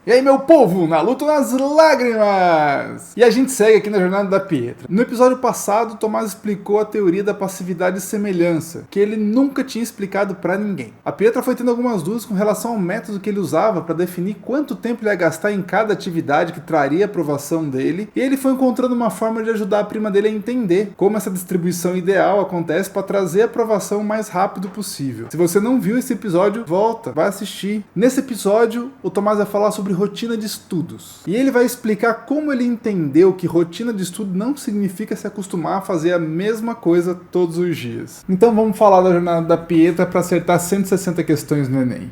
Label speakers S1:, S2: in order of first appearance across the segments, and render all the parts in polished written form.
S1: E aí, meu povo, na luta nas lágrimas! E a gente segue aqui na jornada da Pietra. No episódio passado, Tomás explicou a teoria da passividade e semelhança, que ele nunca tinha explicado pra ninguém. A Pietra foi tendo algumas dúvidas com relação ao método que ele usava para definir quanto tempo ele ia gastar em cada atividade que traria a aprovação dele, e ele foi encontrando uma forma de ajudar a prima dele a entender como essa distribuição ideal acontece para trazer a aprovação o mais rápido possível. Se você não viu esse episódio, volta, vai assistir. Nesse episódio, o Tomás vai falar sobre rotina de estudos. E ele vai explicar como ele entendeu que rotina de estudo não significa se acostumar a fazer a mesma coisa todos os dias. Então vamos falar da jornada da Pietra para acertar 160 questões no Enem.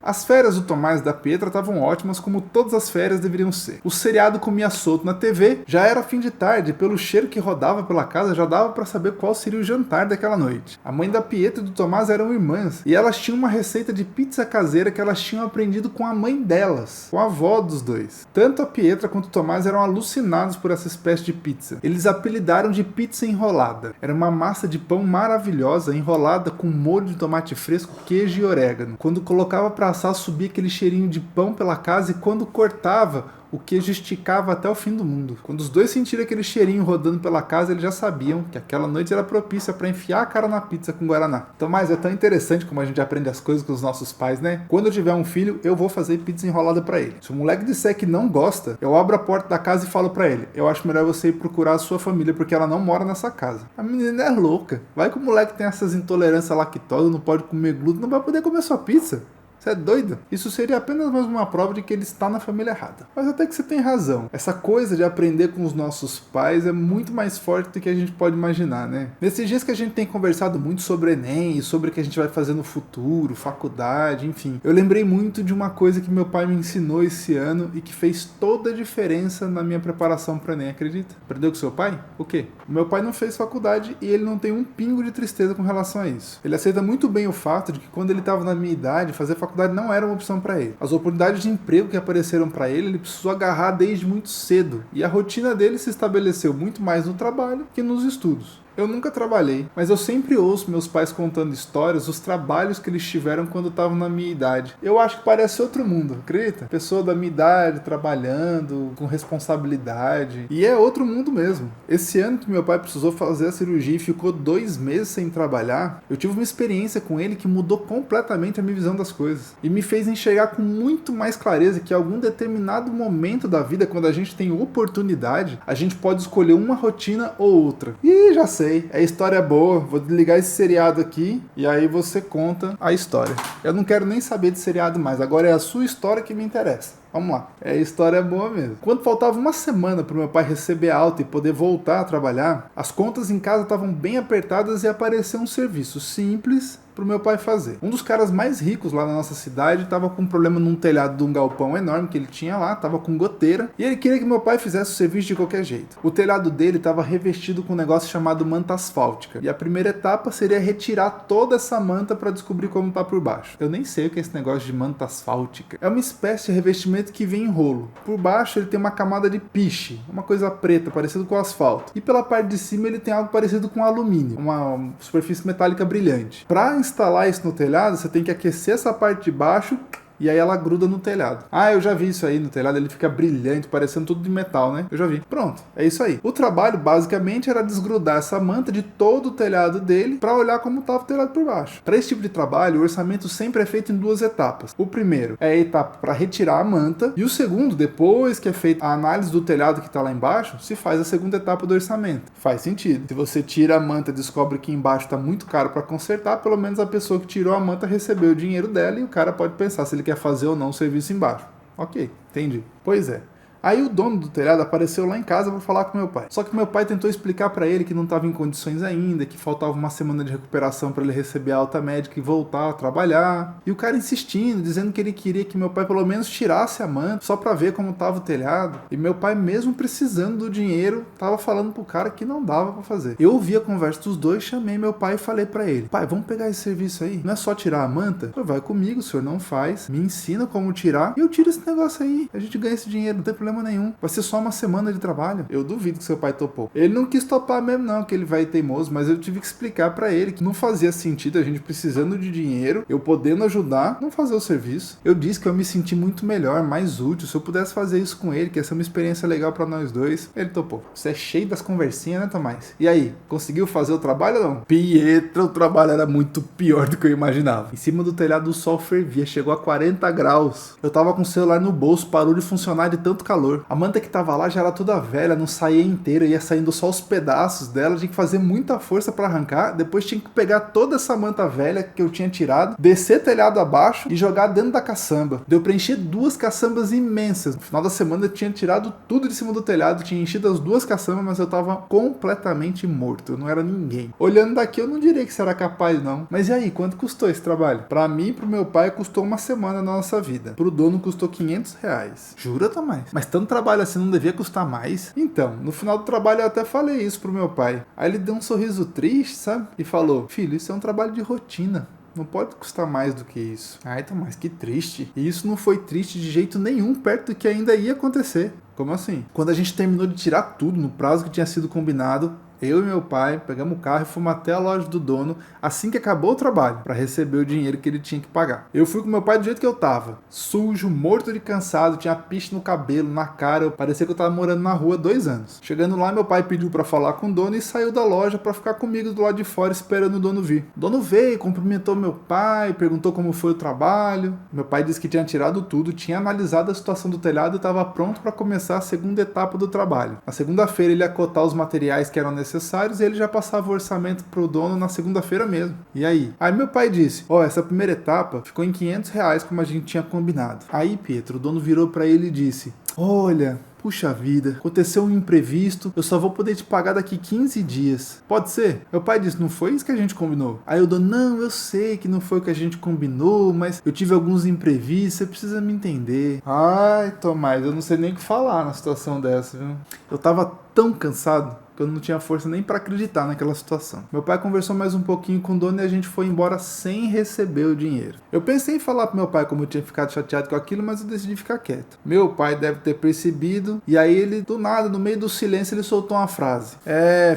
S1: As férias do Tomás e da Pietra estavam ótimas, como todas as férias deveriam ser. O seriado comia solto na TV, já era fim de tarde, e pelo cheiro que rodava pela casa já dava para saber qual seria o jantar daquela noite. A mãe da Pietra e do Tomás eram irmãs, e elas tinham uma receita de pizza caseira que elas tinham aprendido com a mãe delas, com a avó dos dois. Tanto a Pietra quanto o Tomás eram alucinados por essa espécie de pizza. Eles apelidaram de pizza enrolada. Era uma massa de pão maravilhosa, enrolada com molho de tomate fresco, queijo e orégano. Quando colocava para subia aquele cheirinho de pão pela casa, e quando cortava, o queijo esticava até o fim do mundo. Quando os dois sentiram aquele cheirinho rodando pela casa, eles já sabiam que aquela noite era propícia para enfiar a cara na pizza com guaraná. Então, mas é tão interessante como a gente aprende as coisas com os nossos pais, né? Quando eu tiver um filho, eu vou fazer pizza enrolada para ele. Se o moleque disser que não gosta, eu abro a porta da casa e falo para ele: eu acho melhor você ir procurar a sua família, porque ela não mora nessa casa. A menina é louca. Vai que o moleque tem essas intolerâncias à lactose, não pode comer glúten, não vai poder comer sua pizza. Você é doido? Isso seria apenas mais uma prova de que ele está na família errada. Mas até que você tem razão. Essa coisa de aprender com os nossos pais é muito mais forte do que a gente pode imaginar, né? Nesses dias que a gente tem conversado muito sobre Enem e sobre o que a gente vai fazer no futuro, faculdade, enfim. Eu lembrei muito de uma coisa que meu pai me ensinou esse ano e que fez toda a diferença na minha preparação para o Enem, acredita? Aprendeu com seu pai? O quê? O meu pai não fez faculdade e ele não tem um pingo de tristeza com relação a isso. Ele aceita muito bem o fato de que quando ele estava na minha idade, fazer faculdade não era uma opção para ele. As oportunidades de emprego que apareceram para ele precisou agarrar desde muito cedo, e a rotina dele se estabeleceu muito mais no trabalho que nos estudos. Eu nunca trabalhei, mas eu sempre ouço meus pais contando histórias dos trabalhos que eles tiveram quando estavam na minha idade. Eu acho que parece outro mundo, acredita? Pessoa da minha idade, trabalhando, com responsabilidade. E é outro mundo mesmo. Esse ano que meu pai precisou fazer a cirurgia e ficou 2 meses sem trabalhar, eu tive uma experiência com ele que mudou completamente a minha visão das coisas. E me fez enxergar com muito mais clareza que em algum determinado momento da vida, quando a gente tem oportunidade, a gente pode escolher uma rotina ou outra. E já sei. É história boa, vou desligar esse seriado aqui e aí você conta a história. Eu não quero nem saber de seriado mais, agora é a sua história que me interessa. Vamos lá, é história boa mesmo. Quando faltava uma semana para o meu pai receber alta e poder voltar a trabalhar, as contas em casa estavam bem apertadas e apareceu um serviço simples pro meu pai fazer. Um dos caras mais ricos lá na nossa cidade estava com um problema num telhado de um galpão enorme que ele tinha lá, estava com goteira, e ele queria que meu pai fizesse o serviço de qualquer jeito. O telhado dele estava revestido com um negócio chamado manta asfáltica, e a primeira etapa seria retirar toda essa manta para descobrir como tá por baixo. Eu nem sei o que é esse negócio de manta asfáltica. É uma espécie de revestimento que vem em rolo. Por baixo ele tem uma camada de piche, uma coisa preta, parecido com asfalto. E pela parte de cima ele tem algo parecido com alumínio, uma superfície metálica brilhante. Para instalar isso no telhado, você tem que aquecer essa parte de baixo e aí ela gruda no telhado. Ah, eu já vi isso aí no telhado, ele fica brilhante, parecendo tudo de metal, né? Eu já vi. Pronto, é isso aí. O trabalho, basicamente, era desgrudar essa manta de todo o telhado dele para olhar como estava o telhado por baixo. Para esse tipo de trabalho, o orçamento sempre é feito em 2 etapas. O primeiro é a etapa para retirar a manta, e o segundo, depois que é feita a análise do telhado que está lá embaixo, se faz a segunda etapa do orçamento. Faz sentido. Se você tira a manta e descobre que embaixo está muito caro para consertar, pelo menos a pessoa que tirou a manta recebeu o dinheiro dela e o cara pode pensar se ele quer fazer ou não o serviço embaixo. Ok, entendi. Pois é. Aí o dono do telhado apareceu lá em casa para falar com meu pai. Só que meu pai tentou explicar para ele que não estava em condições ainda, que faltava uma semana de recuperação para ele receber a alta médica e voltar a trabalhar. E o cara insistindo, dizendo que ele queria que meu pai pelo menos tirasse a manta só para ver como estava o telhado. E meu pai, mesmo precisando do dinheiro, tava falando pro cara que não dava para fazer. Eu ouvi a conversa dos dois, chamei meu pai e falei para ele: pai, vamos pegar esse serviço aí? Não é só tirar a manta? Ele: vai comigo, o senhor não faz, me ensina como tirar e eu tiro esse negócio aí. A gente ganha esse dinheiro, não tem problema nenhum. Vai ser só uma semana de trabalho. Eu duvido que seu pai topou. Ele não quis topar mesmo não, que ele vai teimoso, mas eu tive que explicar para ele que não fazia sentido a gente precisando de dinheiro, eu podendo ajudar, não fazer o serviço. Eu disse que eu me senti muito melhor, mais útil, se eu pudesse fazer isso com ele, que ia ser uma experiência legal para nós dois. Ele topou. Você é cheio das conversinhas, né, Tomás? E aí, conseguiu fazer o trabalho ou não? Pietra, o trabalho era muito pior do que eu imaginava. Em cima do telhado o sol fervia, chegou a 40 graus. Eu tava com o celular no bolso, parou de funcionar de tanto calor. A manta que tava lá já era toda velha, não saía inteira, ia saindo só os pedaços dela, tinha que fazer muita força para arrancar, depois tinha que pegar toda essa manta velha que eu tinha tirado, descer telhado abaixo e jogar dentro da caçamba. Deu pra encher 2 caçambas imensas. No final da semana eu tinha tirado tudo de cima do telhado, tinha enchido as 2 caçambas, mas eu tava completamente morto, eu não era ninguém. Olhando daqui eu não diria que você era capaz não. Mas e aí, quanto custou esse trabalho? Pra mim e pro meu pai custou uma semana da nossa vida. Pro dono custou R$500. Jura, Tomás? Mas tanto trabalho assim não devia custar mais? Então, no final do trabalho eu até falei isso pro meu pai. Aí ele deu um sorriso triste, sabe? E falou: filho, isso é um trabalho de rotina. Não pode custar mais do que isso. Ai, Tomás, que triste. E isso não foi triste de jeito nenhum perto do que ainda ia acontecer. Como assim? Quando a gente terminou de tirar tudo no prazo que tinha sido combinado, eu e meu pai pegamos o carro e fomos até a loja do dono assim que acabou o trabalho, para receber o dinheiro que ele tinha que pagar. Eu fui com meu pai do jeito que eu tava, sujo, morto de cansado, tinha piche no cabelo, na cara, parecia que eu tava morando na rua há 2 anos. Chegando lá, meu pai pediu para falar com o dono e saiu da loja para ficar comigo do lado de fora esperando o dono vir. O dono veio, cumprimentou meu pai, perguntou como foi o trabalho. Meu pai disse que tinha tirado tudo, tinha analisado a situação do telhado e estava pronto para começar a segunda etapa do trabalho. Na segunda-feira ele ia cotar os materiais que eram necessários e ele já passava o orçamento pro dono na segunda-feira mesmo. E aí? Aí meu pai disse: essa primeira etapa ficou em R$500 como a gente tinha combinado. Aí, Pietro, o dono virou para ele e disse: olha, puxa vida, aconteceu um imprevisto, eu só vou poder te pagar daqui 15 dias. Pode ser? Meu pai disse: não foi isso que a gente combinou. Aí eu dou: não, eu sei que não foi o que a gente combinou, mas eu tive alguns imprevistos, você precisa me entender. Ai, Tomás, eu não sei nem o que falar na situação dessa, viu? Eu tava tão cansado que eu não tinha força nem para acreditar naquela situação. Meu pai conversou mais um pouquinho com o dono e a gente foi embora sem receber o dinheiro. Eu pensei em falar pro meu pai como eu tinha ficado chateado com aquilo, mas eu decidi ficar quieto. Meu pai deve ter percebido e aí ele, do nada, no meio do silêncio, ele soltou uma frase: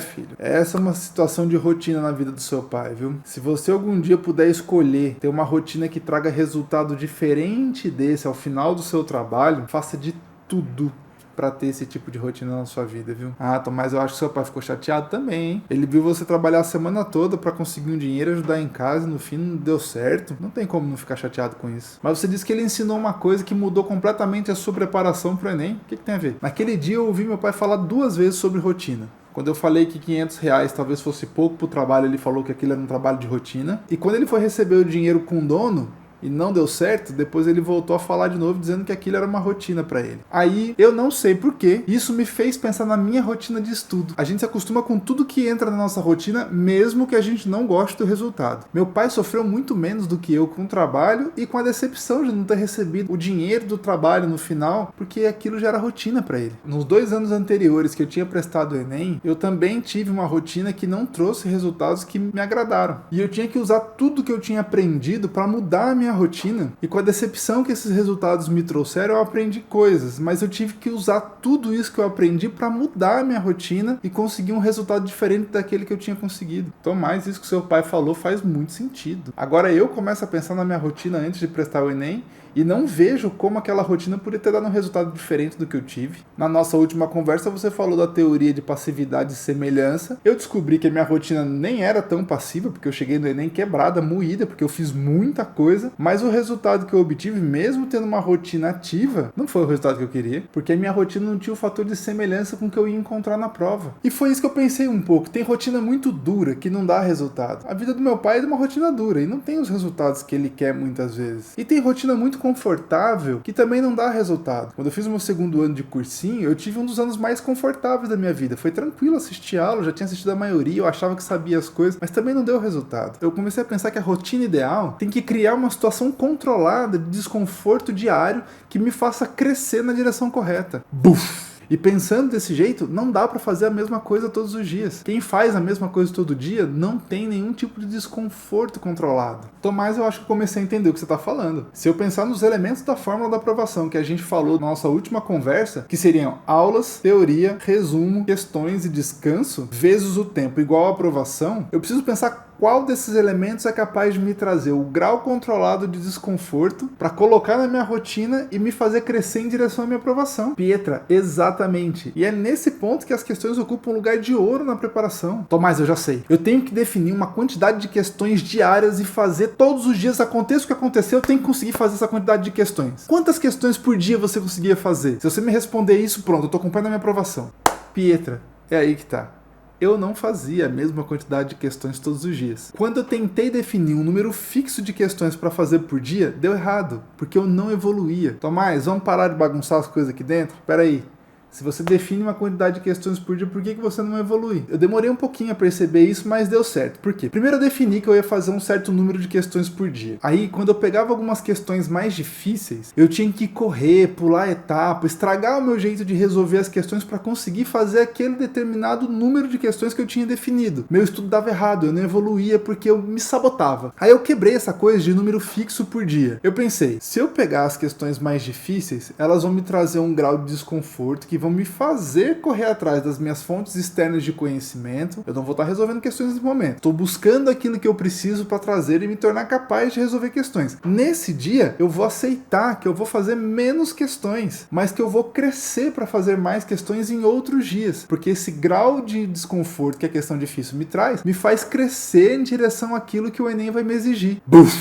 S1: filho, essa é uma situação de rotina na vida do seu pai, viu? Se você algum dia puder escolher ter uma rotina que traga resultado diferente desse ao final do seu trabalho, faça de tudo pra ter esse tipo de rotina na sua vida, viu? Tomás, eu acho que seu pai ficou chateado também, hein? Ele viu você trabalhar a semana toda pra conseguir um dinheiro, ajudar em casa e no fim não deu certo. Não tem como não ficar chateado com isso. Mas você disse que ele ensinou uma coisa que mudou completamente a sua preparação pro Enem. O que tem a ver? Naquele dia eu ouvi meu pai falar 2 vezes sobre rotina. Quando eu falei que R$500 talvez fosse pouco pro trabalho, ele falou que aquilo era um trabalho de rotina. E quando ele foi receber o dinheiro com o dono e não deu certo, depois ele voltou a falar de novo dizendo que aquilo era uma rotina pra ele. Aí eu não sei porquê, isso me fez pensar na minha rotina de estudo. A gente se acostuma com tudo que entra na nossa rotina, mesmo que a gente não goste do resultado. Meu pai sofreu muito menos do que eu com o trabalho e com a decepção de não ter recebido o dinheiro do trabalho no final, porque aquilo já era rotina pra ele. Nos 2 anos anteriores que eu tinha prestado o Enem, eu também tive uma rotina que não trouxe resultados que me agradaram. E eu tinha que usar tudo que eu tinha aprendido pra mudar a minha rotina, e com a decepção que esses resultados me trouxeram, eu aprendi coisas, mas eu tive que usar tudo isso que eu aprendi para mudar a minha rotina e conseguir um resultado diferente daquele que eu tinha conseguido. Então, mais isso que seu pai falou faz muito sentido. Agora eu começo a pensar na minha rotina antes de prestar o Enem e não vejo como aquela rotina poderia ter dado um resultado diferente do que eu tive. Na nossa última conversa você falou da teoria de passividade e semelhança. Eu descobri que a minha rotina nem era tão passiva, porque eu cheguei no Enem quebrada, moída, porque eu fiz muita coisa, mas o resultado que eu obtive, mesmo tendo uma rotina ativa, não foi o resultado que eu queria, porque a minha rotina não tinha o fator de semelhança com o que eu ia encontrar na prova. E foi isso que eu pensei um pouco. Tem rotina muito dura que não dá resultado. A vida do meu pai é de uma rotina dura e não tem os resultados que ele quer muitas vezes. E tem rotina muito confortável que também não dá resultado. Quando eu fiz o meu segundo ano de cursinho, eu tive um dos anos mais confortáveis da minha vida. Foi tranquilo assistir aula, já tinha assistido a maioria, eu achava que sabia as coisas, mas também não deu resultado. Eu comecei a pensar que a rotina ideal tem que criar uma situação controlada de desconforto diário que me faça crescer na direção correta. Buf! E pensando desse jeito, não dá pra fazer a mesma coisa todos os dias. Quem faz a mesma coisa todo dia não tem nenhum tipo de desconforto controlado. Tomás, eu acho que comecei a entender o que você tá falando. Se eu pensar nos elementos da fórmula da aprovação que a gente falou na nossa última conversa, que seriam aulas, teoria, resumo, questões e descanso, vezes o tempo igual a aprovação, eu preciso pensar qual desses elementos é capaz de me trazer o grau controlado de desconforto para colocar na minha rotina e me fazer crescer em direção à minha aprovação. Pietra, exatamente. E é nesse ponto que as questões ocupam um lugar de ouro na preparação. Tomás, eu já sei. Eu tenho que definir uma quantidade de questões diárias e fazer todos os dias, aconteça o que acontecer, eu tenho que conseguir fazer essa quantidade de questões. Quantas questões por dia você conseguia fazer? Se você me responder isso, pronto, eu tô acompanhando a minha aprovação. Pietra, é aí que tá. Eu não fazia a mesma quantidade de questões todos os dias. Quando eu tentei definir um número fixo de questões para fazer por dia, deu errado, porque eu não evoluía. Tomás, vamos parar de bagunçar as coisas aqui dentro? Pera aí. Se você define uma quantidade de questões por dia, por que você não evolui? Eu demorei um pouquinho a perceber isso, mas deu certo. Por quê? Primeiro eu defini que eu ia fazer um certo número de questões por dia. Aí, quando eu pegava algumas questões mais difíceis, eu tinha que correr, pular etapa, estragar o meu jeito de resolver as questões para conseguir fazer aquele determinado número de questões que eu tinha definido. Meu estudo dava errado, eu não evoluía porque eu me sabotava. Aí eu quebrei essa coisa de número fixo por dia. Eu pensei, se eu pegar as questões mais difíceis, elas vão me trazer um grau de desconforto que vão me fazer correr atrás das minhas fontes externas de conhecimento. Eu não vou estar resolvendo questões nesse momento. Estou buscando aquilo que eu preciso para trazer e me tornar capaz de resolver questões. Nesse dia, eu vou aceitar que eu vou fazer menos questões, mas que eu vou crescer para fazer mais questões em outros dias. Porque esse grau de desconforto que a questão difícil me traz, me faz crescer em direção àquilo que o Enem vai me exigir. Buf!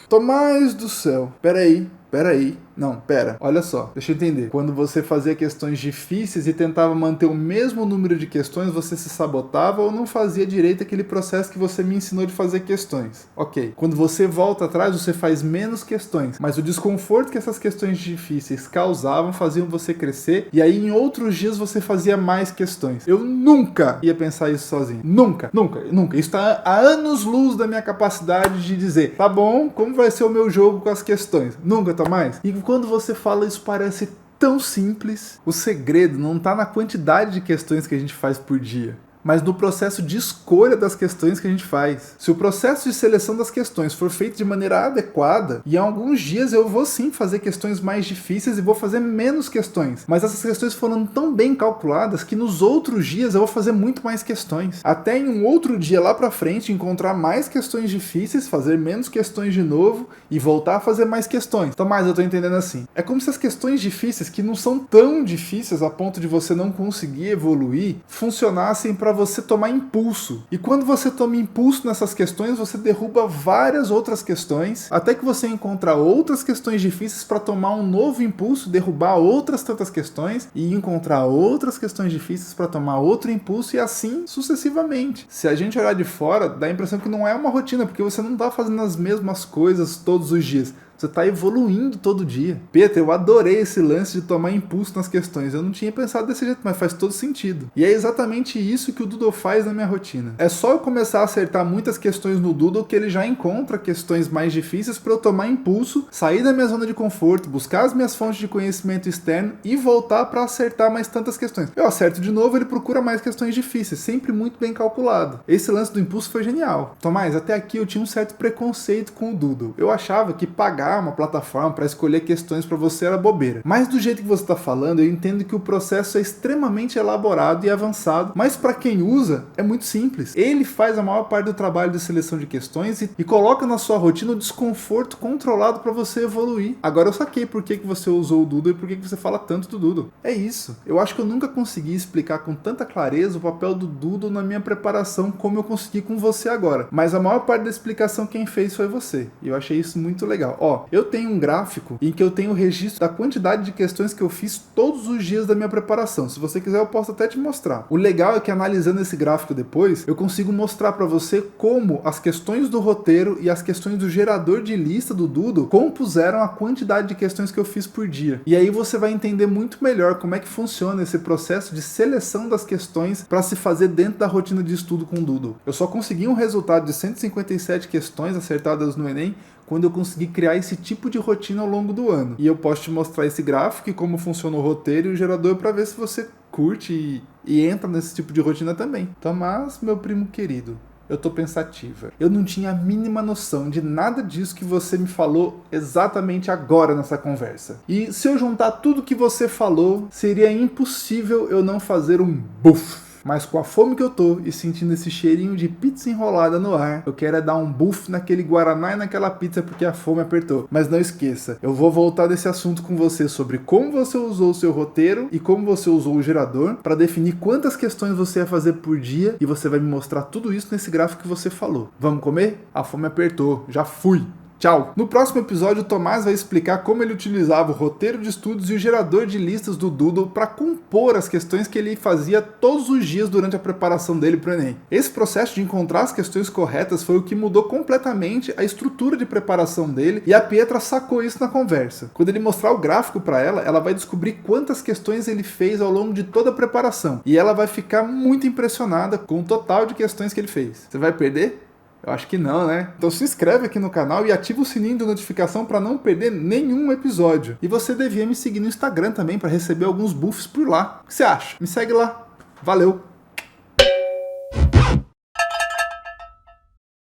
S1: Tomás do céu. Peraí. Não, pera, olha só, deixa eu entender. Quando você fazia questões difíceis e tentava manter o mesmo número de questões, você se sabotava ou não fazia direito aquele processo que você me ensinou de fazer questões. Ok. Quando você volta atrás, você faz menos questões, mas o desconforto que essas questões difíceis causavam faziam você crescer, e aí em outros dias você fazia mais questões. Eu nunca ia pensar isso sozinho. Nunca. Isso está a anos-luz da minha capacidade de dizer, tá bom, como vai ser o meu jogo com as questões? Nunca, Tomás. E quando você fala isso parece tão simples. O segredo não está na quantidade de questões que a gente faz por dia, mas no processo de escolha das questões que a gente faz. Se o processo de seleção das questões for feito de maneira adequada, e em alguns dias eu vou sim fazer questões mais difíceis e vou fazer menos questões, mas essas questões foram tão bem calculadas que nos outros dias eu vou fazer muito mais questões. Até em um outro dia lá pra frente encontrar mais questões difíceis, fazer menos questões de novo e voltar a fazer mais questões. Tomás, eu tô entendendo assim. É como se as questões difíceis, que não são tão difíceis a ponto de você não conseguir evoluir, funcionassem para você tomar impulso. E quando você toma impulso nessas questões, você derruba várias outras questões, até que você encontra outras questões difíceis para tomar um novo impulso, derrubar outras tantas questões e encontrar outras questões difíceis para tomar outro impulso e assim sucessivamente. Se a gente olhar de fora, dá a impressão que não é uma rotina, porque você não está fazendo as mesmas coisas todos os dias. Você está evoluindo todo dia. Peter, eu adorei esse lance de tomar impulso nas questões. Eu não tinha pensado desse jeito, mas faz todo sentido. E é exatamente isso que o Doodle faz na minha rotina. É só eu começar a acertar muitas questões no Doodle que ele já encontra questões mais difíceis para eu tomar impulso, sair da minha zona de conforto, buscar as minhas fontes de conhecimento externo e voltar para acertar mais tantas questões. Eu acerto de novo, ele procura mais questões difíceis, sempre muito bem calculado. Esse lance do impulso foi genial. Tomás, até aqui eu tinha um certo preconceito com o Doodle. Eu achava que pagar uma plataforma para escolher questões para você era bobeira. Mas do jeito que você está falando, eu entendo que o processo é extremamente elaborado e avançado, mas para quem usa, é muito simples. Ele faz a maior parte do trabalho de seleção de questões e coloca na sua rotina o desconforto controlado para você evoluir. Agora eu saquei por que você usou o Doodle e por que você fala tanto do Doodle. É isso. Eu acho que eu nunca consegui explicar com tanta clareza o papel do Doodle na minha preparação como eu consegui com você agora. Mas a maior parte da explicação quem fez foi você. E eu achei isso muito legal. Ó, Ó, eu tenho um gráfico em que eu tenho o registro da quantidade de questões que eu fiz todos os dias da minha preparação. Se você quiser, eu posso até te mostrar. O legal é que analisando esse gráfico depois, eu consigo mostrar para você como as questões do roteiro e as questões do gerador de lista do Doodle compuseram a quantidade de questões que eu fiz por dia. E aí você vai entender muito melhor como é que funciona esse processo de seleção das questões para se fazer dentro da rotina de estudo com o Doodle. Eu só consegui um resultado de 157 questões acertadas no Enem quando eu consegui criar esse tipo de rotina ao longo do ano. E eu posso te mostrar esse gráfico e como funciona o roteiro e o gerador para ver se você curte e entra nesse tipo de rotina também. Tomás, meu primo querido, eu tô pensativa. Eu não tinha a mínima noção de nada disso que você me falou exatamente agora nessa conversa. E se eu juntar tudo que você falou, seria impossível eu não fazer um buff. Mas com a fome que eu tô e sentindo esse cheirinho de pizza enrolada no ar, eu quero é dar um buff naquele guaraná e naquela pizza porque a fome apertou. Mas não esqueça, eu vou voltar desse assunto com você sobre como você usou o seu roteiro e como você usou o gerador para definir quantas questões você ia fazer por dia e você vai me mostrar tudo isso nesse gráfico que você falou. Vamos comer? A fome apertou, já fui! Tchau! No próximo episódio, o Tomás vai explicar como ele utilizava o roteiro de estudos e o gerador de listas do Doodle para compor as questões que ele fazia todos os dias durante a preparação dele para o Enem. Esse processo de encontrar as questões corretas foi o que mudou completamente a estrutura de preparação dele e a Pietra sacou isso na conversa. Quando ele mostrar o gráfico para ela, ela vai descobrir quantas questões ele fez ao longo de toda a preparação e ela vai ficar muito impressionada com o total de questões que ele fez. Você vai perder? Eu acho que não, né? Então se inscreve aqui no canal e ativa o sininho de notificação para não perder nenhum episódio. E você devia me seguir no Instagram também para receber alguns buffs por lá. O que você acha? Me segue lá. Valeu!